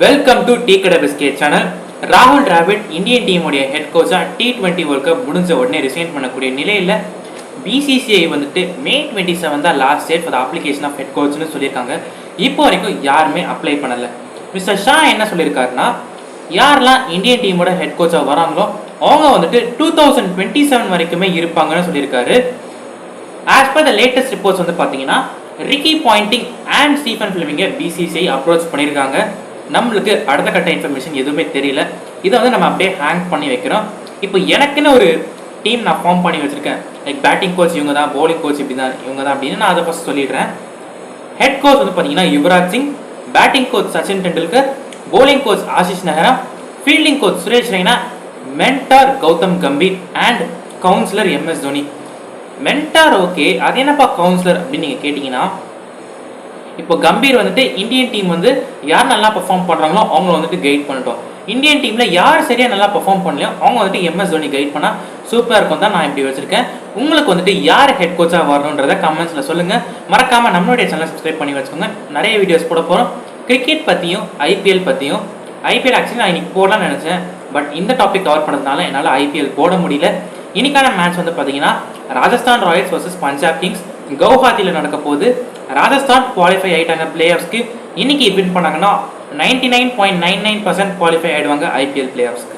Welcome to tea Kadai biscuit channel. ராகுல் Dravid Indian டீமுடைய head கோச்சாக T20 வேர்ல்ட் கப் முடிஞ்ச உடனே ரிசைன் பண்ணக்கூடிய நிலையில் பிசிசிஐ வந்துட்டு May 27 தான் last date for application of head கோச்னு சொல்லியிருக்காங்க. இப்போ வரைக்கும் யாருமே அப்ளை பண்ணலை. மிஸ்டர் ஷா என்ன சொல்லியிருக்காருன்னா, யாரெல்லாம் இந்தியன் டீமோட ஹெட் கோச்சாக வராங்களோ அவங்க வந்துட்டு 2027 வரைக்குமே இருப்பாங்கன்னு சொல்லியிருக்காரு. As per the latest reports வந்து பார்த்தீங்கன்னா, ரிக்கி பாயிண்டிங் அண்ட் ஸ்டீஃபன் ஃபிலிமிங்கை பிசிசிஐ அப்ரோச் பண்ணியிருக்காங்க. நம்மளுக்கு அடுத்த கட்ட இன்ஃபர்மேஷன் எதுவுமே தெரியல. இதை வந்து நம்ம அப்படியே ஹேங் பண்ணி வைக்கிறோம். இப்போ எனக்குன்னு ஒரு டீம் நான் ஃபார்ம் பண்ணி வச்சுருக்கேன். லைக் பேட்டிங் கோச் இவங்க தான், பவுலிங் கோச் இப்படி தான், இவங்க தான் அப்படின்னு நான் அதை ஃபஸ்ட் சொல்லிடுறேன். ஹெட் கோச் வந்து பார்த்தீங்கன்னா Yuvraj Singh, batting coach Sachin Tendulkar, bowling coach Ashish Nehra, fielding coach Suresh Raina, mentor Gautam Gambhir and counsellor MS Dhoni. Mentor okay, அது என்னப்பா கவுன்சிலர் அப்படின்னு நீங்கள் கேட்டிங்கன்னா, இப்போ கம்பீர் வந்துட்டு இந்தியன் டீம் வந்து யார் நல்லா பெர்ஃபார்ம் பண்ணுறாங்களோ அவங்கள வந்துட்டு கைட் பண்ணிட்டோம். இந்தியன் டீமில் யார் சரியாக நல்லா பெர்ஃபார்ம் பண்ணலையோ அவங்க வந்துட்டு MS தோனி கைட் பண்ணால் சூப்பராக இருக்கும் தான் நான் இப்படி வச்சுருக்கேன். உங்களுக்கு வந்துட்டு யார் ஹெட் கோச்சாக வரணுன்றதை கமெண்ட்ஸில் சொல்லுங்கள். மறக்காமல் நம்மளுடைய சேனலை சப்ஸ்கிரைப் பண்ணி வச்சுக்கோங்க. நிறைய வீடியோஸ் போட போகிறோம், கிரிக்கெட் பற்றியும் IPL பற்றியும். IPL ஆக்சுவலி நான் இன்னைக்கு போடலாம்னு நினச்சேன், பட் இந்த டாபிக் கவர் பண்ணதுனால என்னால் IPL போட முடியல. இன்னைக்கான மேட்ச் வந்து பார்த்தீங்கன்னா Rajasthan Royals versus Punjab Kings கவுஹாத்தியில் நடக்க போகுது. ராஜஸ்தான் குவாலிஃபை ஆகிட்டாங்க பிளே ஆஃப்ஸ்க்கு. இன்னைக்கு வின் பண்ணாங்கன்னா 99.99% குவாலிஃபை ஆகிடுவாங்க IPL பிளே ஆஃப்ஸ்க்கு.